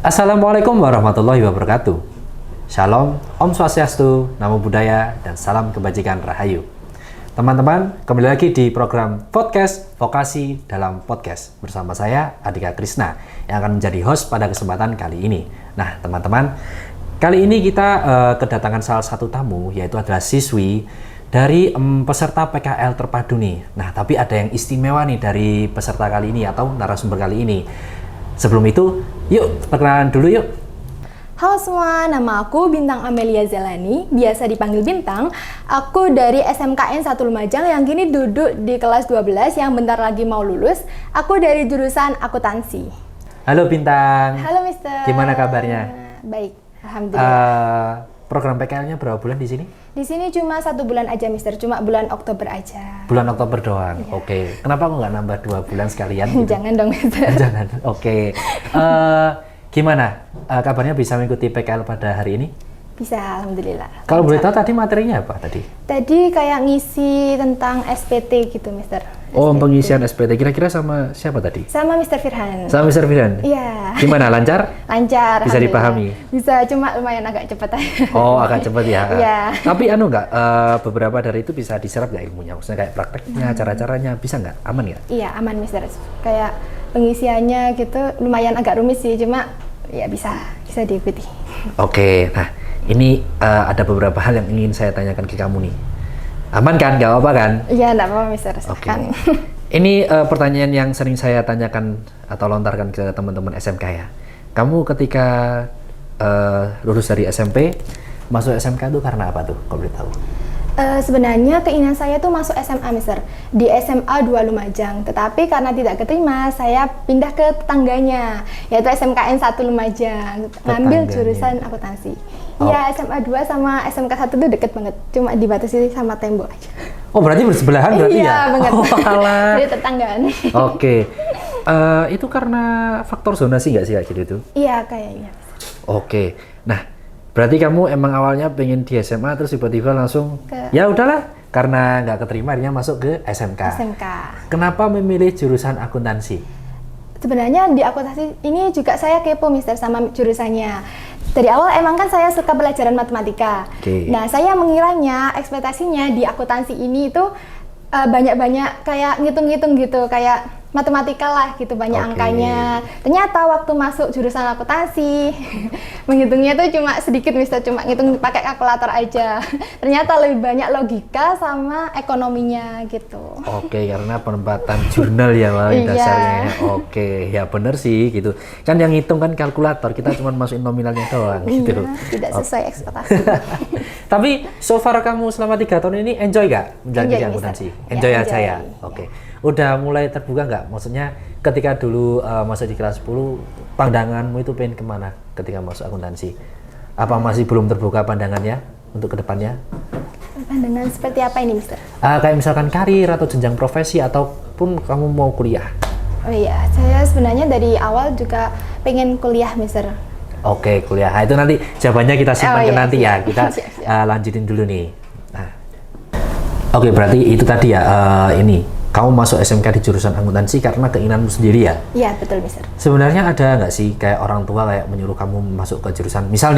Assalamualaikum warahmatullahi wabarakatuh. Shalom, Om Swastiastu, Namo Buddhaya, dan salam kebajikan Rahayu. Teman-teman, kembali lagi di program Podcast Vokasi dalam Podcast bersama saya, Adhika Krishna, yang akan menjadi host pada kesempatan kali ini. Nah, teman-teman, kali ini kita kedatangan salah satu tamu, yaitu adalah siswi dari peserta PKL terpadu nih. Nah, tapi ada yang istimewa nih dari peserta kali ini atau narasumber kali ini. Sebelum itu, yuk perkenalan dulu yuk. Halo semua, nama aku Bintang Amelia Zelani, biasa dipanggil Bintang. Aku dari SMKN 1 Lumajang yang kini duduk di kelas 12 yang bentar lagi mau lulus. Aku dari jurusan akuntansi. Halo Bintang. Halo Mister. Gimana kabarnya? Baik, alhamdulillah. Program PKL-nya berapa bulan di sini? Di sini cuma 1 bulan aja Mister, cuma bulan Oktober aja. Bulan Oktober doang? Iya. Oke. Kenapa kok nggak nambah 2 bulan sekalian? Gitu? Jangan dong Mister. Jangan, oke. Gimana kabarnya bisa mengikuti PKL pada hari ini? Bisa, alhamdulillah. Kalau boleh tahu tadi materinya apa tadi? Tadi kayak ngisi tentang SPT gitu Mister. Oh, SPT. pengisian SPT. Kira-kira sama siapa tadi? Sama Mister Firhan. Sama Mr. Firhan? Iya. Gimana, lancar? Lancar. Bisa alhamdulillah. dipahami? Bisa, cuma lumayan agak cepat aja. Oh, agak cepat ya? Iya. Tapi nggak, beberapa dari itu bisa diserap nggak ilmunya? Maksudnya kayak prakteknya, cara-caranya, bisa nggak? Aman nggak? Iya, aman Mister. Kayak pengisiannya gitu lumayan agak rumit sih, cuma ya bisa diikuti. Oke, nah ini ada beberapa hal yang ingin saya tanyakan ke kamu nih. Aman kan? Nggak apa-apa kan? Iya, enggak apa-apa Mister. Oke. Kan. Ini pertanyaan yang sering saya tanyakan atau lontarkan ke teman-teman SMK ya. Kamu ketika lulus dari SMP, masuk SMK itu karena apa tuh? Kalau boleh tahu? Sebenarnya keinginan saya tuh masuk SMA Mister, di SMA 2 Lumajang. Tetapi karena tidak keterima, saya pindah ke tetangganya, yaitu SMKN 1 Lumajang, ngambil jurusan akuntansi. Iya, SMA 2 sama SMK 1 tuh deket banget, cuma dibatasi sama tembok aja. Oh, berarti bersebelahan berarti ya? Iya, banget. Oh, alah. Dari tetanggaan. Oke. Itu karena faktor zonasi nggak sih kayak gitu tuh? Iya, kayaknya. Oke. Nah, berarti kamu emang awalnya pengen di SMA terus tiba-tiba langsung ya udahlah karena nggak keterima akhirnya masuk ke SMK. SMK. Kenapa memilih jurusan akuntansi? Sebenarnya di akuntansi ini juga saya kepo Mister sama jurusannya. Dari awal emang kan saya suka pelajaran matematika. Oke. Nah, saya mengiranya ekspektasinya di akuntansi ini itu banyak-banyak kayak ngitung-ngitung gitu, kayak matematika lah gitu, banyak Oke. angkanya. Ternyata waktu masuk jurusan akuntansi menghitungnya tuh cuma sedikit Mister, cuma ngitung pakai kalkulator aja. Ternyata lebih banyak logika sama ekonominya gitu. Oke, karena penempatan jurnal ya paling Iya. dasarnya. Oke, ya bener sih gitu. Kan yang ngitung kan kalkulator, kita cuma masukin nominalnya doang gitu. Iya, tidak sesuai ekspektasi. Tapi so far kamu selama 3 tahun ini enjoy gak menjalani Enjoy, akuntansi? Mister. Enjoy Ya, aja enjoy. ya? Oke. Udah mulai terbuka nggak? Maksudnya ketika dulu masuk di kelas 10, pandanganmu itu pengen kemana ketika masuk akuntansi? Apa masih belum terbuka pandangannya untuk kedepannya? Pandangan seperti apa ini Mister? Kayak misalkan karir atau jenjang profesi ataupun kamu mau kuliah? Oh iya, saya sebenarnya dari awal juga pengen kuliah Mister. Oke, kuliah. Nah, itu nanti jawabannya kita simpan Oh, ke iya, nanti siap. ya. Kita Siap. lanjutin dulu nih. Nah, oke, berarti itu tadi ya. Ini kamu masuk SMK di jurusan akuntansi karena keinginanmu sendiri ya? Iya, betul Mister. Sebenarnya ada nggak sih kayak orang tua kayak menyuruh kamu masuk ke jurusan, misal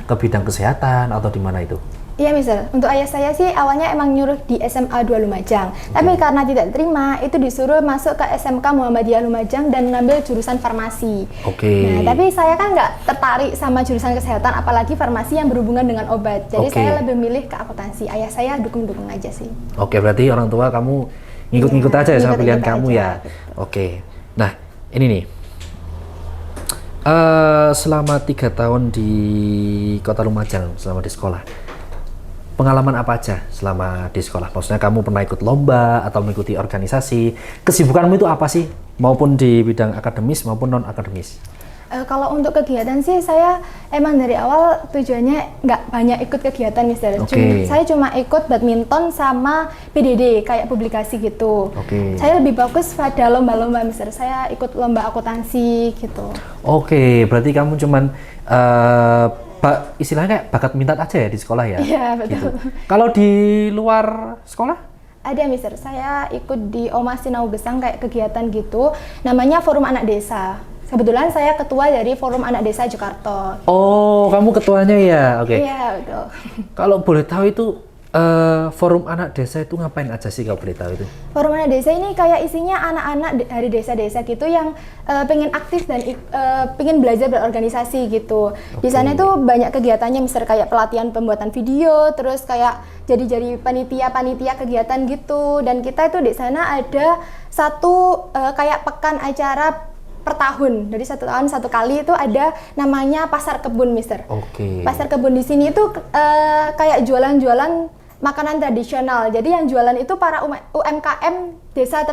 ke bidang kesehatan atau di mana itu? Iya Mister, untuk ayah saya sih awalnya emang nyuruh di SMA 2 Lumajang. Tapi karena tidak terima, itu disuruh masuk ke SMK Muhammadiyah Lumajang dan ngambil jurusan farmasi. Oke. Nah, tapi saya kan nggak tertarik sama jurusan kesehatan, apalagi farmasi yang berhubungan dengan obat. Jadi Oke. saya lebih milih ke akuntansi. Ayah saya dukung-dukung aja sih. Oke, berarti orang tua kamu ngikut-ngikut Iya, aja ya sama ngikut-ngikut pilihan aja, kamu ya? betul. Oke. Nah, ini nih. Selama 3 tahun di Kota Lumajang, selama di sekolah, pengalaman apa aja selama di sekolah? Maksudnya kamu pernah ikut lomba atau mengikuti organisasi? Kesibukanmu itu apa sih? Maupun di bidang akademis maupun non-akademis? Kalau untuk kegiatan sih saya emang dari awal tujuannya nggak banyak ikut kegiatan Mister. Oke. Saya cuma ikut badminton sama PDD kayak publikasi gitu. Oke. Saya lebih fokus pada lomba-lomba Mister. Saya ikut lomba akuntansi gitu. Oke, berarti kamu cuman istilahnya kayak bakat minat aja ya di sekolah ya? Iya, betul. Gitu. Kalau di luar sekolah? Ada Mister, saya ikut di Oma Sinau Gesang kayak kegiatan gitu, namanya Forum Anak Desa. Kebetulan saya ketua dari Forum Anak Desa Jakarta. Oh, kamu ketuanya ya? Oke. Iya, betul. Kalau boleh tahu itu Forum Anak Desa itu ngapain aja sih kalau boleh tahu itu? Forum Anak Desa ini kayak isinya anak-anak dari desa-desa gitu yang pengen aktif dan pengen belajar berorganisasi gitu. Di sana itu banyak kegiatannya, misalnya kayak pelatihan pembuatan video, terus kayak jadi panitia kegiatan gitu. Dan kita itu di sana ada satu kayak pekan acara per tahun. Dari 1 tahun 1 kali itu ada namanya pasar kebun, Mister. Oke. Pasar kebun di sini itu kayak jualan-jualan makanan tradisional. Jadi yang jualan itu para UMKM desa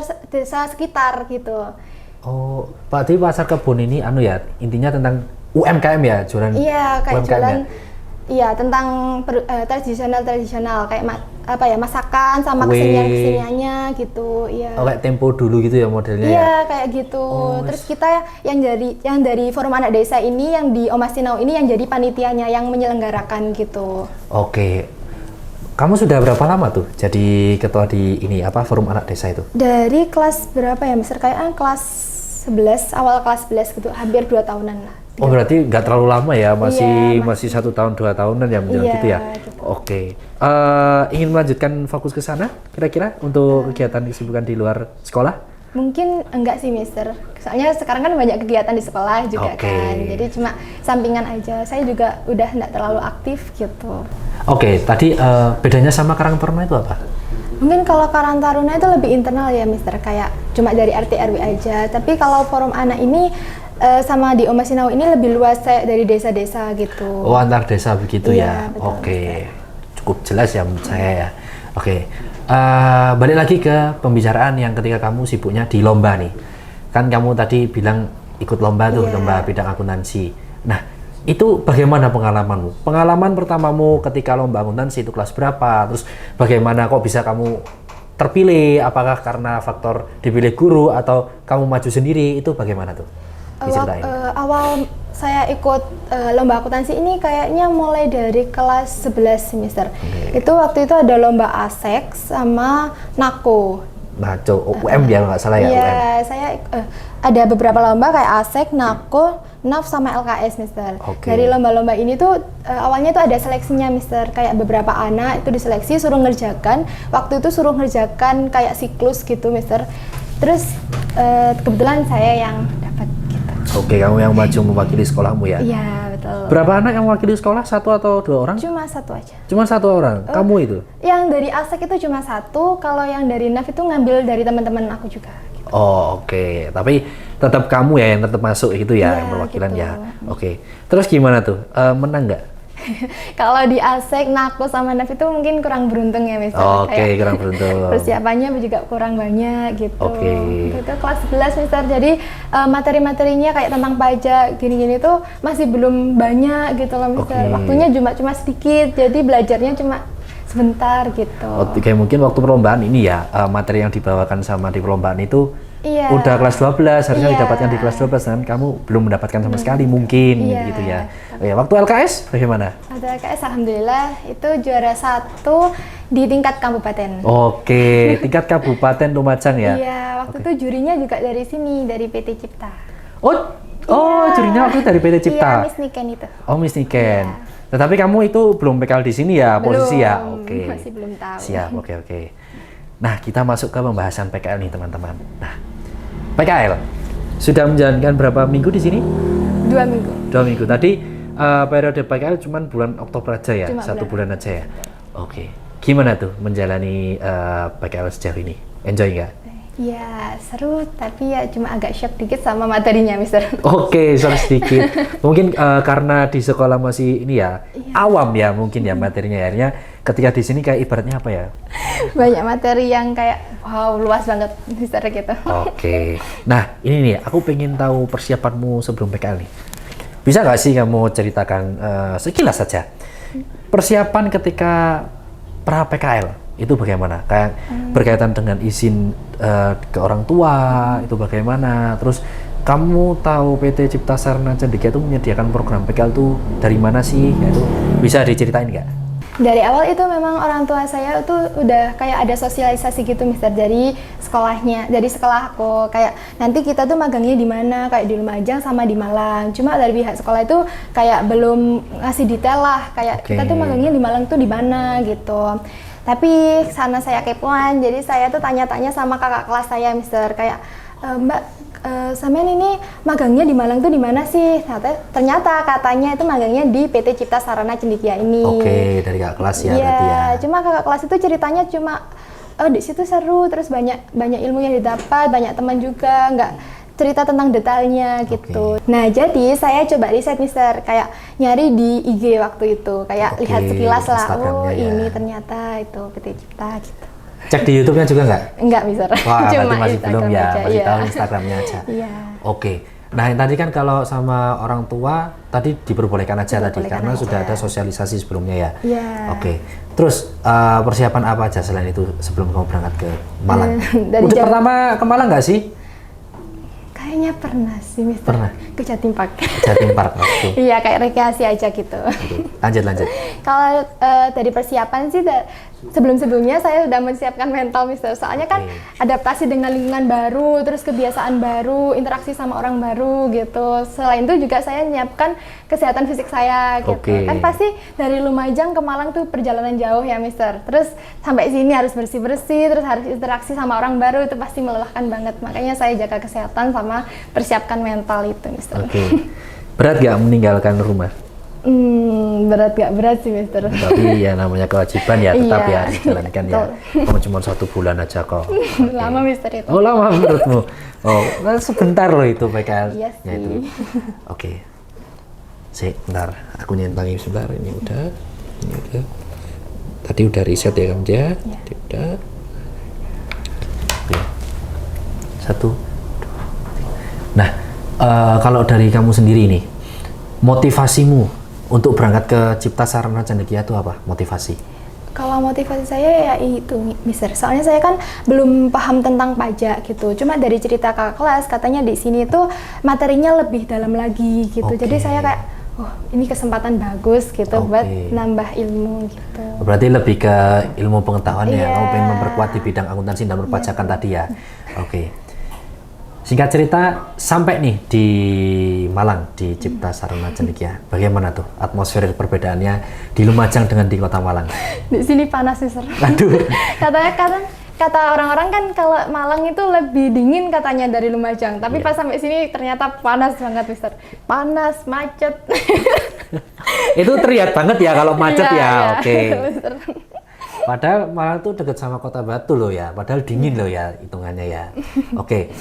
sekitar gitu. Oh, Pak, di pasar kebun ini ya, intinya tentang UMKM ya, jualan. Iya, kayak UMKM jualan. ya? Iya, tentang tradisional kayak masakan sama Kue. keseniannya gitu. Iya. Oh, kayak tempo dulu gitu ya modelnya ya. Iya, kayak gitu. Terus kita yang dari Forum Anak Desa ini, yang di Omas Sinau ini yang jadi panitianya, yang menyelenggarakan gitu. Oke. Kamu sudah berapa lama tuh jadi ketua di Forum Anak Desa itu? Dari kelas berapa ya, Mister? Kayaknya kelas 11, awal kelas 11 gitu, hampir 2 tahunan lah. Oh, berarti nggak terlalu lama ya, masih Iya, 1 tahun 2 tahunan ya menjelang Iya, gitu ya? gitu. Oke. Ingin melanjutkan fokus ke sana kira-kira untuk kegiatan kesibukan di luar sekolah? Mungkin enggak sih, Mister. Soalnya sekarang kan banyak kegiatan di sekolah juga kan. Jadi cuma sampingan aja. Saya juga udah enggak terlalu aktif gitu. Oke, tadi bedanya sama Karang Taruna itu apa? Mungkin kalau Karang Taruna itu lebih internal ya, Mister. Kayak cuma dari RT RW aja. Tapi kalau Forum Anak ini sama di Omas Sinau ini lebih luas, kayak dari desa-desa gitu. Oh, antar desa begitu Iya, ya? betul, Oke, cukup jelas ya menurut saya ya. Oke, balik lagi ke pembicaraan yang ketika kamu sibuknya di lomba nih. Kan kamu tadi bilang ikut lomba tuh, Iya. lomba bidang akuntansi. Nah, itu bagaimana pengalamanmu? Pengalaman pertamamu ketika lomba akuntansi itu kelas berapa? Terus bagaimana kok bisa kamu terpilih? Apakah karena faktor dipilih guru atau kamu maju sendiri? Itu bagaimana tuh? Diceritain. Awal saya ikut lomba akuntansi ini kayaknya mulai dari kelas 11 semester. Itu waktu itu ada lomba ASEK sama NAKO. Nah, UM ya nggak salah ya? Iya, UM. saya ada beberapa lomba kayak ASEK, NAKO, NAF sama LKS, Mister. Oke. Dari lomba-lomba ini tuh awalnya tuh ada seleksinya, Mister. Kayak beberapa anak itu diseleksi suruh ngerjakan. Waktu itu suruh ngerjakan kayak siklus gitu, Mister. Terus kebetulan saya yang dapat gitu. Oke, kamu yang maju mewakili sekolahmu ya? Iya, betul. Berapa anak yang mewakili sekolah? 1 atau 2 orang? Cuma 1 aja. Cuma 1 orang? Kamu itu? Yang dari ASEK itu cuma 1, kalau yang dari NAF itu ngambil dari teman-teman aku juga. Gitu. Oh, oke. Tapi tetap kamu ya yang tetap masuk itu ya, Iya, yang perwakilan gitu. ya. Oke. Terus gimana tuh? Menang nggak? Kalau di ASEK, NAKO sama NAF itu mungkin kurang beruntung ya, Mister. Oke, Kayak kurang beruntung. persiapannya juga kurang banyak gitu. Oke. Itu kelas 11, Mister. Jadi materi-materinya kayak tentang pajak gini-gini tuh masih belum banyak gitu loh, Mister. Oke. Waktunya cuma sedikit. Jadi belajarnya cuma sebentar gitu. Oke, mungkin waktu perlombaan ini ya, materi yang dibawakan sama di perlombaan itu Iya. udah kelas 12, harusnya Iya. didapatkan di kelas 12 dan kamu belum mendapatkan sama sekali mungkin Iya. gitu ya. Oke, waktu LKS bagaimana? Ada LKS, alhamdulillah itu juara 1 di tingkat kabupaten. Oke, tingkat Kabupaten Lumajang ya. Iya, waktu itu jurinya juga dari sini, dari PT Cipta. Oh, Iya. jurinya waktu dari PT Cipta. Iya, Miss Niken itu. Oh, Miss Niken. Iya. Tetapi kamu itu belum PKL di sini ya, posisi ya? Belum, Oke. masih belum tahu. Siap, oke. Nah, kita masuk ke pembahasan PKL nih, teman-teman. Nah, PKL sudah menjalankan berapa minggu di sini? 2 minggu. 2 minggu. Tadi periode PKL cuma bulan Oktober aja ya, Cuma 1 bulan aja ya. Oke. Gimana tuh menjalani PKL sejauh ini? Enjoy nggak? Ya, seru, tapi ya cuma agak shock dikit sama materinya, Mister. Oke, sorry sedikit. Mungkin karena di sekolah masih ini ya, awam ya mungkin ya materinya. Akhirnya ketika di sini kayak ibaratnya apa ya? Banyak materi yang kayak, wow, luas banget, Mister, gitu. Oke. Nah, ini nih, aku pengen tahu persiapanmu sebelum PKL nih. Bisa nggak sih kamu ceritakan sekilas saja persiapan ketika pra PKL? Itu bagaimana? Kayak berkaitan dengan izin ke orang tua, itu bagaimana? Terus kamu tahu PT Cipta Sarana Cendekia itu menyediakan program PKL itu dari mana sih? Itu bisa diceritain nggak? Dari awal itu memang orang tua saya tuh udah kayak ada sosialisasi gitu Mister dari sekolahnya, dari sekolah aku kayak nanti kita tuh magangnya di mana, kayak di Lumajang sama di Malang. Cuma dari pihak sekolah itu kayak belum ngasih detail lah, kayak kita tuh magangnya di Malang tuh di mana gitu. Tapi sana saya kepoan, jadi saya tuh tanya-tanya sama kakak kelas saya Mister kayak Mbak, sampean ini magangnya di Malang tuh di mana sih? Ternyata katanya itu magangnya di PT Cipta Sarana Cendekia ini. Oke, dari kakak kelas ya. Iya, cuma kakak kelas itu ceritanya cuma di situ seru, terus banyak ilmu yang didapat, banyak teman juga, nggak cerita tentang detailnya gitu. Nah, jadi saya coba riset Mister, kayak nyari di IG waktu itu, kayak lihat sekilas lah, ini ternyata itu PT Cipta gitu. Cek di YouTube-nya juga nggak? Enggak, Mister. Wah, cuma masih belum ya, aja, masih tahu Instagramnya aja. Iya. Oke. Nah, yang tadi kan kalau sama orang tua tadi diperbolehkan aja tadi karena sudah ada sosialisasi sebelumnya ya. Iya. Oke. Terus persiapan apa aja selain itu sebelum kamu berangkat ke Malang? Udah pertama ke Malang nggak sih? Kayaknya pernah sih, Mister. Pernah. Ke Jatim Park. Jatim Park waktu. Iya, kayak rekreasi aja gitu. Oke. Lanjut. Kalau dari persiapan sih sebelum-sebelumnya saya udah menyiapkan mental Mister. Soalnya kan adaptasi dengan lingkungan baru, terus kebiasaan baru, interaksi sama orang baru gitu. Selain itu juga saya menyiapkan kesehatan fisik saya gitu. Kan pasti dari Lumajang ke Malang tuh perjalanan jauh ya Mister. Terus sampai sini harus bersih-bersih, terus harus interaksi sama orang baru, itu pasti melelahkan banget. Makanya saya jaga kesehatan sama persiapkan mental itu Mister. Oke. Berat gak meninggalkan rumah? Berat gak berat sih Mister. Tapi ya namanya kewajiban ya tetap ya harus dijalankan ya. Kamu cuma 1 bulan aja kok. Lama Mister itu. Oh lama menurutmu? Oh sebentar loh itu PKL. Iya sih. Itu. Oke. Bentar, aku nyentangin sebentar. Ini udah. Tadi udah riset ya kamu ya? Tadi udah. Oke. 1, 2, 3. Nah, kalau dari kamu sendiri nih, motivasimu untuk berangkat ke Cipta Sarana Cendekia itu apa? Motivasi? Kalau motivasi saya ya itu, Mister. Soalnya saya kan belum paham tentang pajak gitu. Cuma dari cerita kakak kelas, katanya di sini tuh materinya lebih dalam lagi gitu. Jadi saya kayak, ini kesempatan bagus gitu buat nambah ilmu gitu. Berarti lebih ke ilmu pengetahuan ya. Kamu pengen memperkuat di bidang akuntansi dan perpajakan tadi ya. Oke. Singkat cerita, sampai nih di Malang, di Cipta Sarana Cendekia. Bagaimana tuh atmosfer perbedaannya di Lumajang dengan di kota Malang? Di sini panas sih, Mister. Aduh. Kata orang-orang kan kalau Malang itu lebih dingin katanya dari Lumajang. Tapi pas sampai sini ternyata panas banget, Mister. Panas, macet. Itu terlihat banget ya kalau macet ya. Oke. Mister. Padahal Malang tuh dekat sama Kota Batu loh ya, padahal dingin loh ya hitungannya ya. Oke.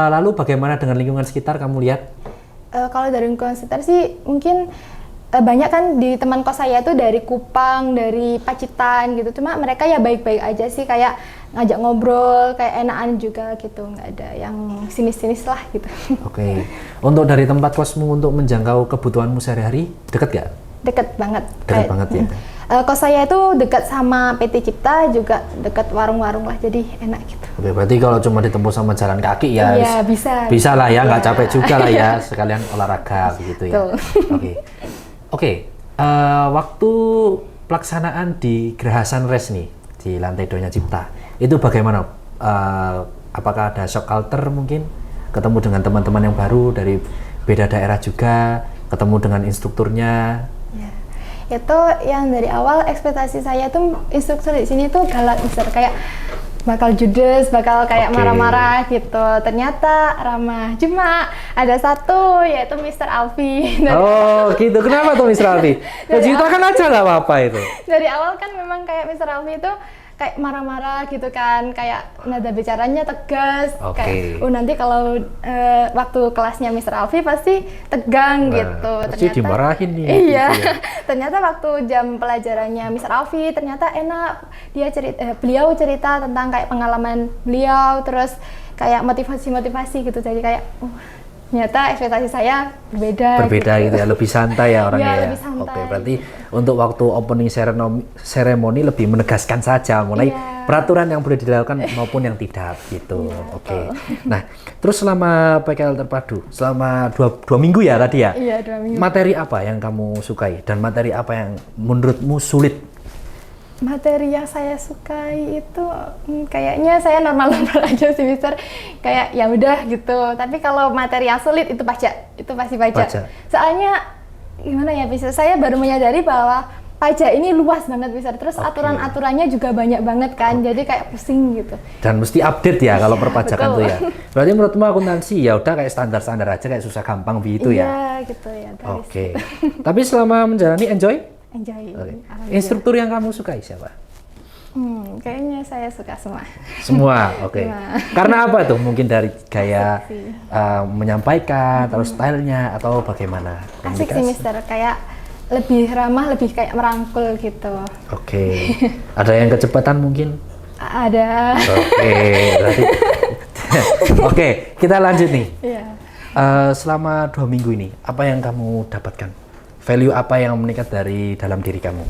Lalu bagaimana dengan lingkungan sekitar kamu lihat? Kalau dari lingkungan sekitar sih mungkin banyak kan di teman kos saya tuh dari Kupang, dari Pacitan gitu. Cuma mereka ya baik-baik aja sih, kayak ngajak ngobrol, kayak enakan juga gitu, nggak ada yang sinis-sinis lah gitu. Oke. Untuk dari tempat kosmu untuk menjangkau kebutuhanmu sehari-hari, dekat gak? Deket banget. Dekat banget ya. Kos saya itu dekat sama PT Cipta, juga dekat warung-warung lah, jadi enak gitu. Oke, berarti kalau cuma ditempuh sama jalan kaki ya, bisa lah ya, nggak capek juga lah ya, sekalian olahraga begitu ya. Oke. Waktu pelaksanaan di Geraha Sunrise nih di lantai 2-nya Cipta, itu bagaimana? Apakah ada shock culture mungkin? Ketemu dengan teman-teman yang baru dari beda daerah juga, ketemu dengan instrukturnya? Itu yang dari awal ekspektasi saya tuh instruktur di sini tuh galak, Mister, kayak bakal judes, bakal kayak marah-marah gitu. Ternyata ramah. Cuma ada satu, yaitu Mr. Alfi. Oh gitu, kenapa tuh Mr. Alfi? Ceritakan aja lah apa itu. Dari awal kan memang kayak Mr. Alfi itu kayak marah-marah gitu kan, kayak nada bicaranya tegas, kayak nanti kalau waktu kelasnya Mr. Alfi pasti tegang gitu. Ternyata dimarahin nih. Iya. Gitu ya. Ternyata waktu jam pelajarannya Mr. Alfi ternyata enak. Beliau cerita tentang kayak pengalaman beliau, terus kayak motivasi gitu. Jadi kayak ternyata ekspektasi saya berbeda gitu ya, lebih santai ya orangnya ya. Lebih santai. Oke, berarti untuk waktu opening ceremony lebih menegaskan saja mulai peraturan yang boleh dilakukan maupun yang tidak gitu. Oke. Nah, terus selama PKL terpadu selama dua minggu ya tadi ya? Iya, 2 minggu. Materi apa yang kamu sukai dan materi apa yang menurutmu sulit Materi yang saya sukai itu kayaknya saya normal-normal aja sih Mister. Kayak ya udah gitu. Tapi kalau materi yang sulit itu pajak, itu pasti pajak. Soalnya gimana ya Mister, saya baru menyadari bahwa pajak ini luas banget Mister. Terus aturan-aturannya juga banyak banget kan. Jadi kayak pusing gitu. Dan mesti update ya kalau perpajakan betul. tuh ya. Berarti menurutmu akuntansi ya udah kayak standar-standar aja, kayak susah gampang begitu ya. Iya gitu ya. Oke. Tapi selama menjalani enjoy? Enjoy. Instruktur yang kamu sukai siapa? Kayaknya saya suka semua. Semua, oke. Karena apa tuh? Mungkin dari gaya menyampaikan, terus stylenya, atau bagaimana? Asik sih Mister, kayak lebih ramah, lebih kayak merangkul gitu. Oke. Ada yang kecepatan mungkin? Ada. Oke, berarti. Oke, kita lanjut nih. Iya. Selama 2 minggu ini, apa yang kamu dapatkan? Value apa yang meningkat dari dalam diri kamu?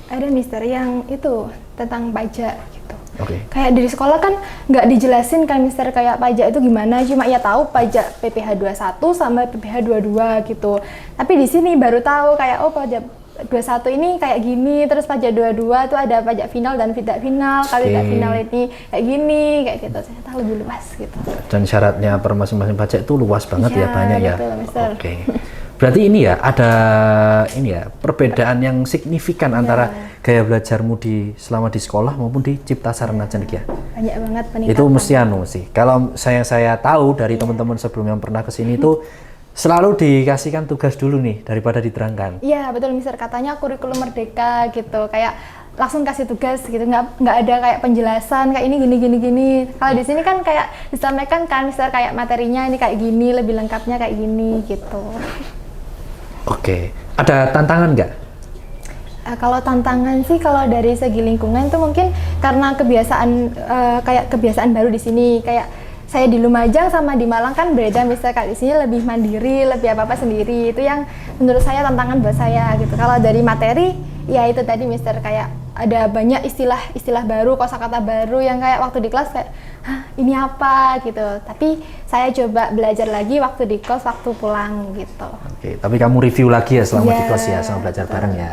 Ada Mister yang itu tentang pajak gitu. Oke. Kayak dari sekolah kan nggak dijelasin kan Mister kayak pajak itu gimana, cuma ya tahu pajak PPh 21 sama PPh 22 gitu. Tapi di sini baru tahu kayak oh pajak 21 ini kayak gini, terus pajak 22 tuh ada pajak final dan tidak final. Kalau tidak final ini kayak gini, kayak gitu. Ternyata lebih luas gitu. Dan syaratnya per masing-masing pajak itu luas banget ya, banyak ya. Betul, Mister. Oke. Berarti ini ya ada perbedaan yang signifikan antara gaya belajarmu selama di sekolah maupun di Cipta Sarana Cendekia. Banyak banget peningkatan. Itu mesti sih. Kalau saya tahu dari teman-teman sebelum yang pernah kesini itu selalu dikasihkan tugas dulu nih daripada diterangkan. Iya betul Mister, katanya kurikulum merdeka gitu, kayak langsung kasih tugas gitu, nggak ada kayak penjelasan kayak ini gini. Kalau di sini kan kayak disampaikan kan Mister kayak materinya ini kayak gini, lebih lengkapnya kayak gini gitu. Oke, ada tantangan nggak? Kalau tantangan sih kalau dari segi lingkungan tuh mungkin karena kebiasaan baru di sini, kayak saya di Lumajang sama di Malang kan beda Mister, kayak di sini lebih mandiri, lebih apa-apa sendiri. Itu yang menurut saya tantangan buat saya gitu. Kalau dari materi ya itu tadi Mister, kayak ada banyak istilah baru, kosakata baru yang kayak waktu di kelas kayak hah ini apa gitu. Tapi saya coba belajar lagi waktu di kos, waktu pulang gitu. Oke, tapi kamu review lagi ya selama di kos ya, sama belajar bareng ya.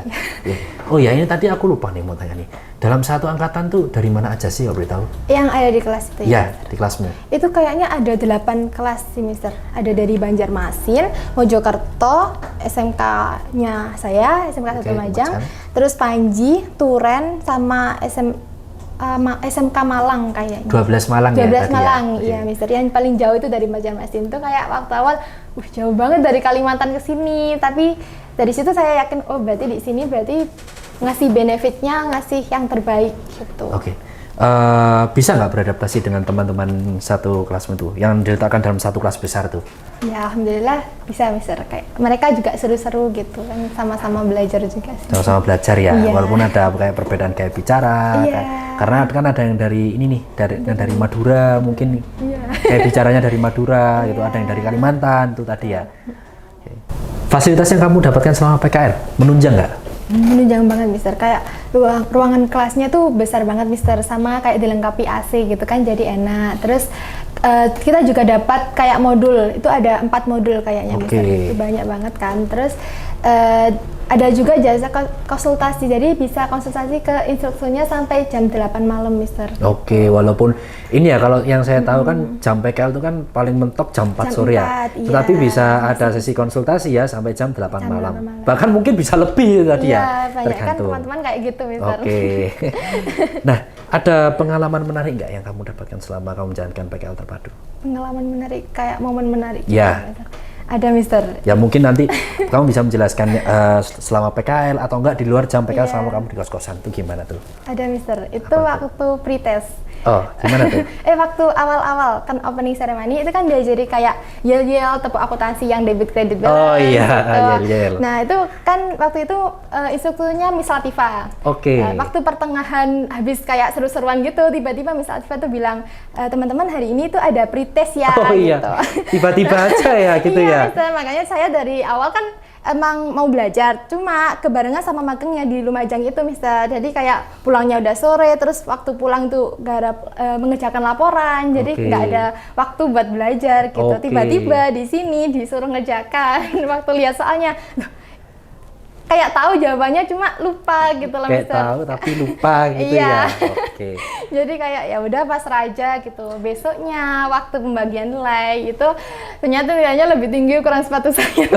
Oh ya, ini tadi aku lupa nih mau tanya nih. Dalam satu angkatan tuh dari mana aja sih, kalau boleh tahu? Yang ada di kelas itu ya? Di kelasmu. Itu kayaknya ada 8 kelas sih Mister. Ada dari Banjarmasin, Mojokerto, SMK-nya saya, SMK 1 Lumajang, terus Panji, Turen, sama SMK Malang kayaknya. 12 Malang 12 ya? 12 Malang, iya Mister. Yang paling jauh itu dari Banjarmasin tuh kayak waktu awal, jauh banget dari Kalimantan ke sini. Tapi dari situ saya yakin, oh berarti di sini berarti ngasih benefitnya, ngasih yang terbaik gitu. Oke. Bisa nggak beradaptasi dengan teman-teman satu kelasmu itu yang diletakkan dalam satu kelas besar tuh? Ya alhamdulillah bisa Mister, kayak mereka juga seru-seru gitu kan, sama-sama belajar juga sih. Sama-sama belajar ya, Iya. walaupun ada kayak perbedaan kayak bicara, Iya. karena kan ada yang dari ini nih, dari Madura mungkin, Iya. kayak bicaranya dari Madura gitu, ada yang dari Kalimantan tuh tadi ya. Oke. Fasilitas yang kamu dapatkan selama PKL menunjang nggak? Menunjang banget Mister, kayak ruangan kelasnya tuh besar banget Mister, sama kayak dilengkapi AC gitu kan, jadi enak. Terus kita juga dapat kayak modul, itu ada 4 modul kayaknya Mister, itu banyak banget kan. Terus ada juga jasa konsultasi, jadi bisa konsultasi ke instrukturnya sampai jam 8 malam Mister. Oke, walaupun ini ya kalau yang saya tahu kan jam PKL itu kan paling mentok jam 4 sore ya. Tetapi bisa ada sesi konsultasi ya sampai jam 8 malam. Bahkan mungkin bisa lebih tadi ya. Banyak kan teman-teman kayak gitu Mister. Oke. Nah, ada pengalaman menarik nggak yang kamu dapatkan selama kamu menjalankan PKL terpadu? Pengalaman menarik, kayak momen menarik. Ya. Ada Mister. Ya mungkin nanti kamu bisa menjelaskan selama PKL atau enggak di luar jam PKL selama kamu di kos-kosan tuh gimana tuh? Ada Mister, itu waktu pretest. Oh, gimana tuh? Waktu awal-awal kan opening ceremony itu kan diajari kayak yel-yel, tepuk akuntansi yang debit kredit balance. Oh iya, gitu. yel-yel. Nah itu kan waktu itu instrukturnya Miss Latifah. Oke. Waktu pertengahan habis kayak seru-seruan gitu, tiba-tiba Miss Latifah tuh bilang, teman-teman hari ini tuh ada pretest ya. Oh iya, gitu. tiba-tiba aja ya gitu ya. Iya, Mister, makanya saya dari awal kan emang mau belajar, cuma kebarengan sama magangnya di Lumajang itu Mister. Jadi kayak pulangnya udah sore, terus waktu pulang tuh mengerjakan laporan, jadi nggak ada waktu buat belajar gitu. Tiba-tiba di sini disuruh ngerjakan, waktu lihat soalnya, kayak tahu jawabannya cuma lupa gitu loh, Kayak Mister. tahu tapi lupa gitu Iya. ya. Oke. Jadi kayak ya udah pasrah aja gitu. Besoknya waktu pembagian nilai itu ternyata nilainya lebih tinggi ukuran sepatu saya.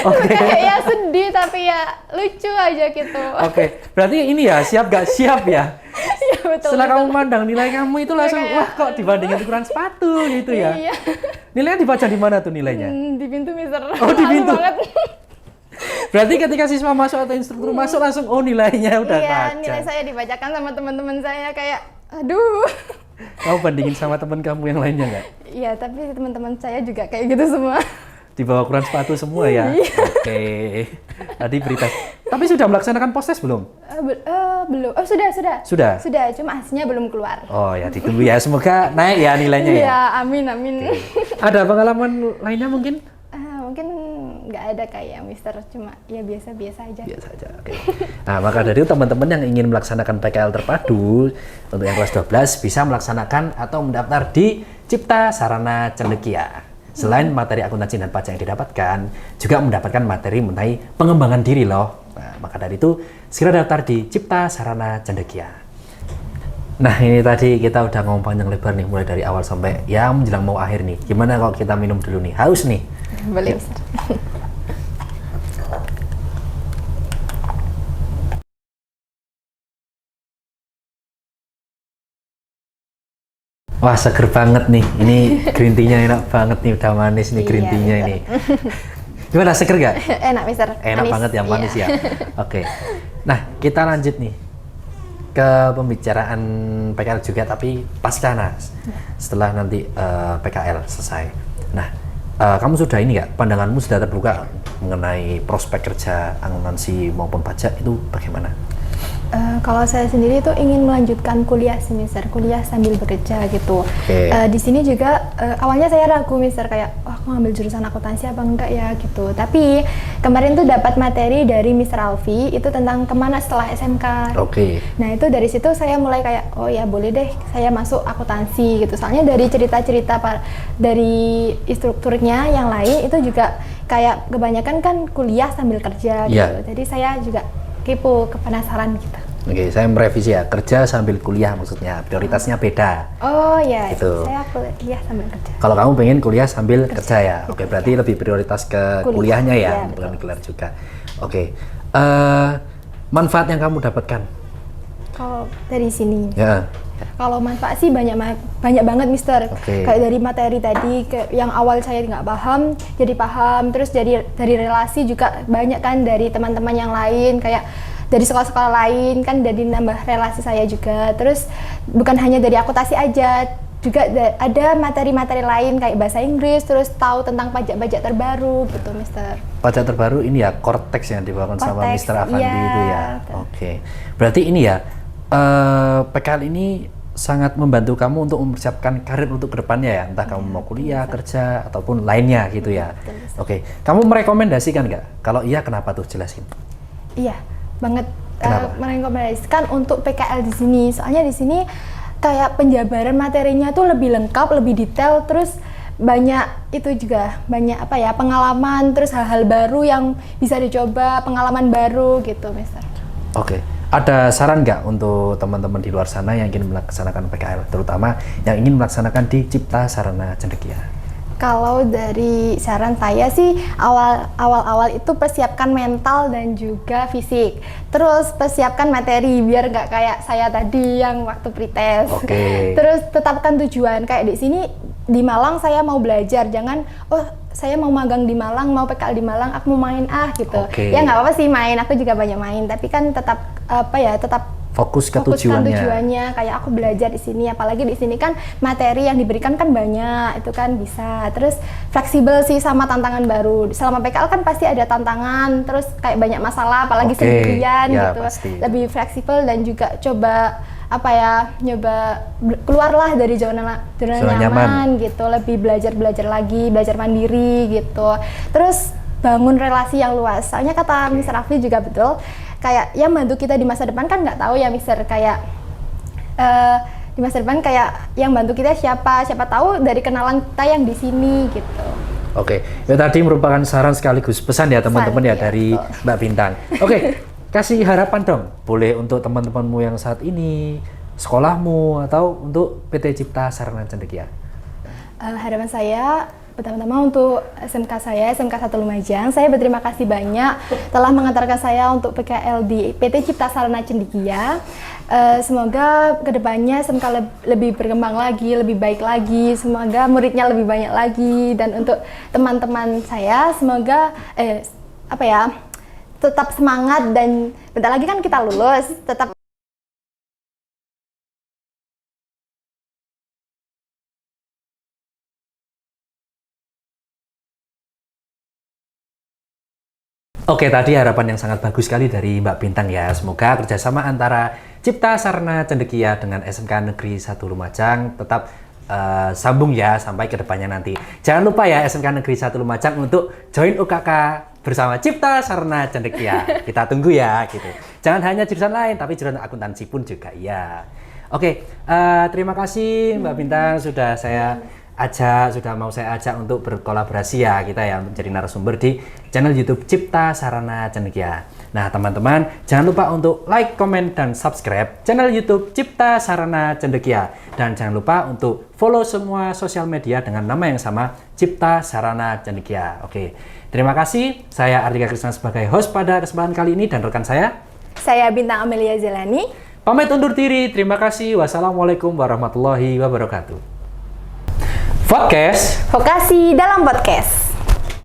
Oke. Kayak ya sedih tapi ya lucu aja gitu. Oke. Berarti ini ya siap gak siap ya? Iya betul. Setelah betul. kamu memandang nilai kamu itu langsung kayak, wah kok dibandingin ukuran sepatu gitu ya. Iya. Nilainya dibaca di mana tuh nilainya? Di pintu, Mister. Oh, di Malu pintu. banget. Berarti ketika siswa masuk atau instruktur masuk langsung oh nilainya udah Iya, baca. nilai saya dibacakan sama teman-teman saya kayak aduh. Kamu bandingin sama teman kamu yang lainnya nggak? Iya, tapi teman-teman saya juga kayak gitu semua. Di bawah ukuran sepatu semua ya? Iya. Oke. Tadi berita. Tapi sudah melaksanakan pos-tes belum? Belum. Oh, sudah. Sudah? Sudah, cuma hasilnya belum keluar. Oh ya ditunggu ya. Semoga naik ya nilainya ya. Iya, amin. Ada pengalaman lainnya mungkin? Mungkin nggak ada kayak Mister, cuma ya biasa-biasa aja. Biasa aja. Oke. Nah, maka dari itu teman-teman yang ingin melaksanakan PKL terpadu untuk yang kelas 12 bisa melaksanakan atau mendaftar di Cipta Sarana Cendekia. Selain materi akuntansi dan pajak yang didapatkan, juga mendapatkan materi mengenai pengembangan diri loh. Nah, maka dari itu segera daftar di Cipta Sarana Cendekia. Nah, ini tadi kita udah ngomong panjang lebar nih mulai dari awal sampai ya menjelang mau akhir nih. Gimana kalau kita minum dulu nih? Haus nih. Boleh, Mister. Wah, seger banget nih. Ini green tea-nya enak banget nih, udah manis nih green Iya, tea-nya Mister. ini. Gimana, seger gak? Enak, Mister. Enak Manis. banget ya, manis Iya. ya. Oke. Nah, kita lanjut nih ke pembicaraan PKL juga, tapi pasca Nas. Setelah nanti PKL selesai. Nah, kamu sudah ini nggak? Pandanganmu sudah terbuka mengenai prospek kerja akuntansi maupun pajak itu bagaimana? Kalau saya sendiri tuh ingin melanjutkan kuliah sih, Mister, kuliah sambil bekerja gitu. Oke. Di sini juga awalnya saya ragu, Mister, kayak wah aku ngambil jurusan akuntansi apa enggak ya gitu. Tapi kemarin tuh dapat materi dari Mister Alfi itu tentang kemana setelah SMK. Oke. Nah itu dari situ saya mulai kayak oh ya boleh deh saya masuk akuntansi gitu. Soalnya dari cerita-cerita dari instrukturnya yang lain itu juga kayak kebanyakan kan kuliah sambil kerja gitu. Iya. Jadi saya juga kepo, penasaran gitu. Oke, saya merevisi ya, kerja sambil kuliah maksudnya, prioritasnya beda. Oh ya, Gitu. saya kuliah sambil kerja. Kalau kamu pengen kuliah sambil kerja ya, oke, berarti lebih prioritas ke Kuliah. kuliahnya ya, Iya, bukan betul. gelar juga. Oke, manfaat yang kamu dapatkan? Kalau dari sini, Ya, kalau manfaat sih banyak banget, Mister. Oke. Kayak dari materi tadi, yang awal saya nggak paham, jadi paham. Terus dari relasi juga banyak kan dari teman-teman yang lain, kayak dari sekolah-sekolah lain kan, jadi nambah relasi saya juga. Terus bukan hanya dari akuntansi aja, juga ada materi-materi lain kayak bahasa Inggris, terus tahu tentang pajak-pajak terbaru gitu, Mister. pajak terbaru ini ya Cortex yang dibawakan sama Cortex, Mr. Avandi iya. itu ya. Oke, berarti ini ya PKL ini sangat membantu kamu untuk mempersiapkan karir untuk kedepannya ya, entah kamu mau kuliah, kerja ataupun lainnya gitu ya. Betul. Oke, kamu merekomendasikan nggak? Kalau iya, kenapa tuh, jelasin. Iya, banget Kenapa? merekomendasikan untuk PKL di sini. Soalnya di sini kayak penjabaran materinya tuh lebih lengkap, lebih detail, terus banyak itu juga banyak apa ya, pengalaman, terus hal-hal baru yang bisa dicoba, pengalaman baru gitu, Mister. Oke, ada saran nggak untuk teman-teman di luar sana yang ingin melaksanakan PKL, terutama yang ingin melaksanakan di Cipta Sarana Cendekia? Kalau dari saran saya sih awal-awal itu persiapkan mental dan juga fisik. Terus persiapkan materi biar nggak kayak saya tadi yang waktu pretest. Oke. Terus tetapkan tujuan, kayak di sini di Malang saya mau belajar, jangan saya mau magang di Malang, mau PKL di Malang, aku mau main gitu. Oke. Ya nggak apa-apa sih main, aku juga banyak main, tapi kan tetap tetap Fokus ke fokuskan tujuannya. tujuannya, kayak aku belajar di sini, apalagi di sini kan materi yang diberikan kan banyak, itu kan bisa. Terus fleksibel sih sama tantangan baru. Selama PKL kan pasti ada tantangan, terus kayak banyak masalah, apalagi Oke, sendirian ya, gitu. pasti. Lebih fleksibel dan juga coba nyoba keluarlah dari zona Zona nyaman gitu, lebih belajar lagi, belajar mandiri gitu. Terus bangun relasi yang luas. Soalnya kata Mr. Rafli juga betul, kayak yang bantu kita di masa depan kan nggak tahu ya, Mister, kayak di masa depan kayak yang bantu kita siapa tahu dari kenalan kita yang di sini gitu. Oke, itu tadi merupakan saran sekaligus pesan ya teman-teman ya dari Mbak Bintang. Oke, kasih harapan dong, boleh untuk teman-temanmu yang saat ini, sekolahmu, atau untuk PT Cipta Sarana Cendekia. Harapan saya pertama-tama untuk SMK saya, SMK 1 Lumajang, saya berterima kasih banyak telah mengantarkan saya untuk PKL di PT Cipta Sarana Cendekia. Semoga kedepannya SMK lebih berkembang lagi, lebih baik lagi, semoga muridnya lebih banyak lagi, dan untuk teman-teman saya semoga tetap semangat dan bentar lagi kan kita lulus, tetap Oke, tadi harapan yang sangat bagus sekali dari Mbak Bintang ya. Semoga kerjasama antara Cipta Sarana Cendekia dengan SMK Negeri 1 Lumajang tetap sambung ya sampai ke depannya nanti. Jangan lupa ya SMK Negeri 1 Lumajang untuk join UKK bersama Cipta Sarana Cendekia. Kita tunggu ya gitu. Jangan hanya jurusan lain, tapi jurusan akuntansi pun juga ya. Oke, terima kasih Mbak Bintang sudah mau saya ajak untuk berkolaborasi ya kita ya untuk jadi narasumber di channel YouTube Cipta Sarana Cendekia. Nah teman-teman jangan lupa untuk like, komen, dan subscribe channel YouTube Cipta Sarana Cendekia, dan jangan lupa untuk follow semua sosial media dengan nama yang sama, Cipta Sarana Cendekia. Oke, terima kasih. Saya Ardika Krisna sebagai host pada kesempatan kali ini, dan rekan saya Bintang Amelia Zelani pamit undur diri. Terima kasih. Wassalamualaikum warahmatullahi wabarakatuh. Podcast Vokasi dalam Podcast.